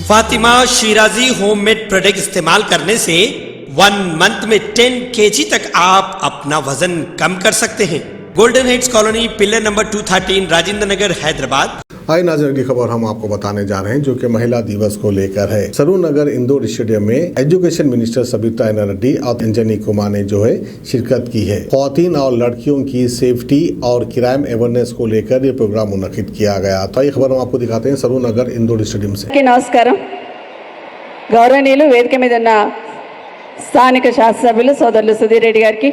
Fatima Shirazi homemade product इस्तेमाल करने से 1 मंथ में 10 kg तक आप अपना वजन कम कर सकते हैं। Golden heights colony, pillar number 213, Rajendra Nagar, Hyderabad. आई नाज़रीन की खबर हम आपको बताने जा रहे हैं जो कि महिला दिवस को लेकर है। सरू नगर इंदौर स्टेडियम में एजुकेशन मिनिस्टर सबिता इंद्रा रेड्डी और अंजनी कुमार ने जो है शिरकत की है। ख्वातीन और लड़कियों की सेफ्टी और क्राइम अवेयरनेस को लेकर ये प्रोग्राम मुनक्किद किया गया। तो ये खबर हम आपको दिखाते हैं सरू नगर इंदौर स्टेडियम से। नमस्कार गौरवनीयुलु वेदिक मीद उन्न स्थानिक शासनसभ्युलु सोदरुलु सुधीर रेड्डी गारिकी,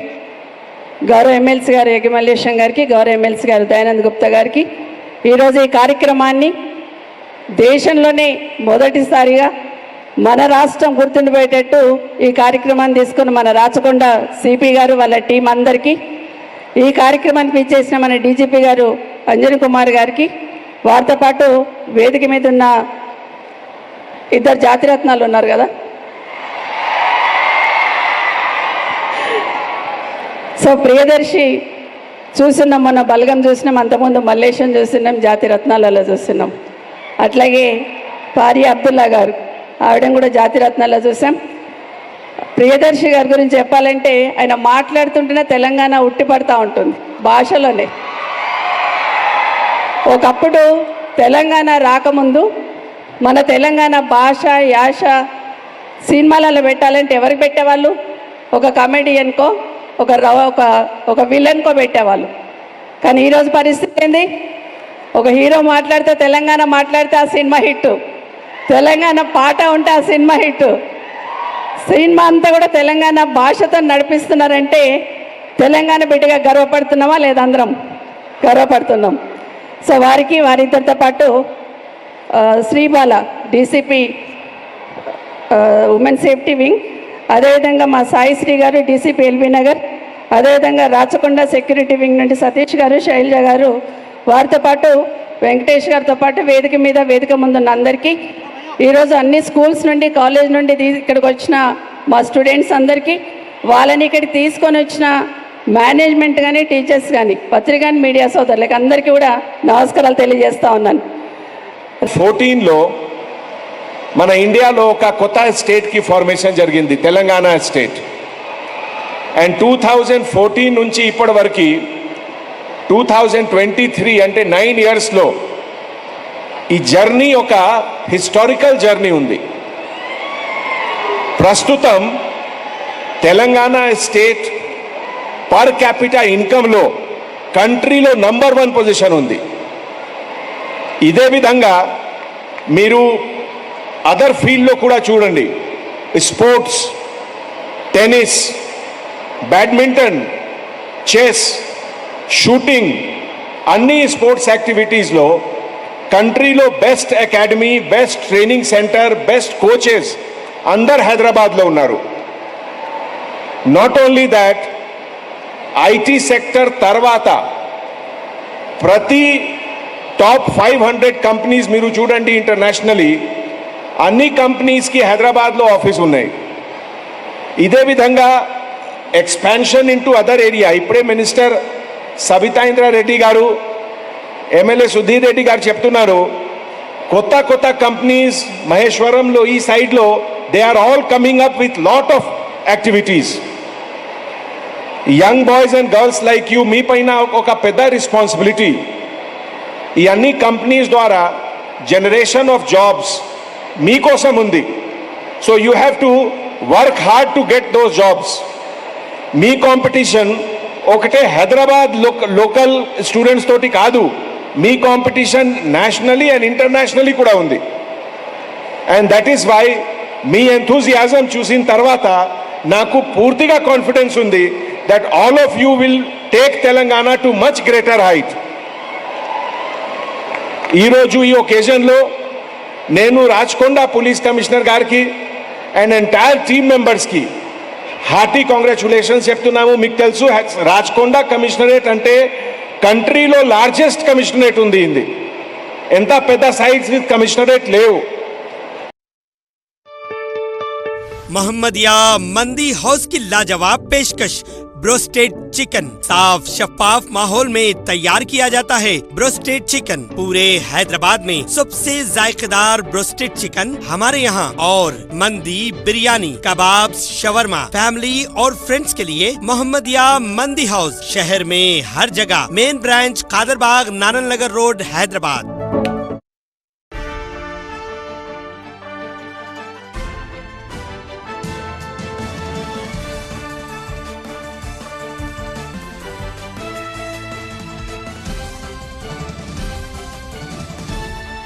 गौरव एम्मेल्सी गारु यज्ञ मल्लेशं गारिकी, गौरव एम्मेल्सी गारु दयानंद गुप्ता गारिकी ఈరోజు ఈ కార్యక్రమాన్ని దేశంలోనే మొదటిసారిగా మన రాష్ట్రం గుర్తుండిపోయేటట్టు ఈ కార్యక్రమాన్ని తీసుకున్న మన రాచకొండ సిపి గారు వాళ్ళ టీం అందరికీ, ఈ కార్యక్రమానికి ఇచ్చేసిన మన డీజీపీ గారు అంజనీ కుమార్ గారికి, వారితో పాటు వేదిక మీద ఉన్న ఇద్దరు జాతిరత్నాలు ఉన్నారు కదా, సో ప్రియదర్శి చూస్తున్నాం, మొన్న బలగం చూసినాం, అంతకుముందు మల్లేశం చూస్తున్నాం, జాతి రత్నాలలో చూస్తున్నాం. అట్లాగే పారి అబ్దుల్లా గారు, ఆవిడని కూడా జాతి రత్నాల్లో చూసాం. ప్రియదర్శి గారి గురించి చెప్పాలంటే ఆయన మాట్లాడుతుంటేనే తెలంగాణ ఉట్టిపడతా ఉంటుంది భాషలోనే. ఒకప్పుడు తెలంగాణ రాకముందు మన తెలంగాణ భాష యాస సినిమాలలో పెట్టాలంటే ఎవరికి పెట్టేవాళ్ళు? ఒక కమెడియన్కో ఒక విలన్కో పెట్టేవాళ్ళు. కానీ ఈరోజు పరిస్థితి ఏంది? ఒక హీరో మాట్లాడితే, తెలంగాణ మాట్లాడితే ఆ సినిమా హిట్, తెలంగాణ పాట ఉంటే ఆ సినిమా హిట్, సినిమా అంతా కూడా తెలంగాణ భాషతో నడిపిస్తున్నారంటే తెలంగాణ బిడ్డగా గర్వపడుతున్నామా లేదా? అందరం గర్వపడుతున్నాం. సో వారిద్దరితో పాటు Sreebala DCP women safety wing, అదేవిధంగా మా సాయిశ్రీ గారు డీసీపీ ఎల్బీ నగర్, అదేవిధంగా రాచకొండ సెక్యూరిటీ వింగ్ నుండి సతీష్ గారు, శైలజ గారు, వారితో పాటు వెంకటేష్ గారితో పాటు వేదిక ముందున్న అందరికీ, ఈరోజు అన్ని స్కూల్స్ నుండి కాలేజ్ నుండి ఇక్కడికి వచ్చిన మా స్టూడెంట్స్ అందరికీ, వాళ్ళని ఇక్కడికి తీసుకొని వచ్చిన మేనేజ్మెంట్ కానీ టీచర్స్ కానీ పత్రికా మీడియా సోదరులకి అందరికీ కూడా నమస్కారాలు తెలియజేస్తూ ఉన్నాను. 14లో మన ఇండియాలో ఒక కొత్త స్టేట్కి ఫార్మేషన్ జరిగింది, తెలంగాణ స్టేట్. అండ్ 2014 నుంచి ఇప్పటి వరకు 2023 అంటే 9 ఇయర్స్లో ఈ జర్నీ ఒక హిస్టారికల్ జర్నీ ఉంది. ప్రస్తుతం తెలంగాణ స్టేట్ పర్ క్యాపిటా ఇన్కంలో కంట్రీలో నంబర్ 1 పొజిషన్ ఉంది. ఇదే విధంగా మీరు అదర్ ఫీల్డ్లో కూడా చూడండి, sports, tennis, badminton, chess, shooting, అన్ని స్పోర్ట్స్ యాక్టివిటీస్లో కంట్రీలో best academy, best training centre, best coaches అందరు హైదరాబాద్లో ఉన్నారు. Not only that, IT sector తర్వాత ప్రతి టాప్ 500 కంపెనీస్ మీరు చూడండి ఇంటర్నేషనలీ, అన్ని కంపెనీస్కి హైదరాబాద్లో ఆఫీస్ ఉన్నాయి. ఇదే విధంగా ఎక్స్పాన్షన్ ఇంటూ అదర్ ఏరియా. ఇప్పుడే మినిస్టర్ సబితా ఇంద్రా రెడ్డి గారు, ఎమ్మెల్యే సుధీర్ రెడ్డి గారు చెప్తున్నారు, కొత్త కంపెనీస్ మహేశ్వరంలో ఈ సైడ్లో they are all coming up with lot of activities. Young boys and girls like you, మీ పైన ఒక పెద్ద రెస్పాన్సిబిలిటీ. ఈ అన్ని కంపెనీస్ ద్వారా జనరేషన్ ఆఫ్ జాబ్స్ మీకోసం ఉంది. So you have to work hard to get those jobs. మీ కాంపిటీషన్ ఒకటే హైదరాబాద్ లోకల్ స్టూడెంట్స్ తోటి కాదు, మీ కాంపిటీషన్ నేషనలీ అండ్ ఇంటర్నేషనలీ కూడా ఉంది. అండ్ దట్ ఈస్ వై మీ ఎంథూజియాజం చూసిన తర్వాత నాకు పూర్తిగా కాన్ఫిడెన్స్ ఉంది that all of you will take Telangana to much greater height. ఈరోజు ఈ ఒకేజన్లో నేను రాచకొండ పోలీస్ కమిషనర్ గారికి అండ్ ఎంటైర్ టీమ్ మెంబర్స్కి హార్టీ కాంగ్రాచులేషన్స్ చెప్తున్నాము. మీకు తెలుసు రాచకొండ కమిషనరేట్ అంటే కంట్రీలో లార్జెస్ట్ కమిషనరేట్ ఉంది. ఎంత పెద్ద సైజ్ కమిషనరేట్ లేవు. मोहम्मदिया मंदी हाउस की लाजवाब पेशकश, ब्रोस्टेड चिकन साफ शफाफ माहौल में तैयार किया जाता है। ब्रोस्टेड चिकन पूरे हैदराबाद में सबसे जायकेदार ब्रोस्टेड चिकन हमारे यहाँ। और मंदी, बिरयानी, कबाब, शवरमा फैमिली और फ्रेंड्स के लिए मोहम्मदिया मंदी हाउस, शहर में हर जगह। मेन ब्रांच कादरबाग, नानन नगर रोड, हैदराबाद।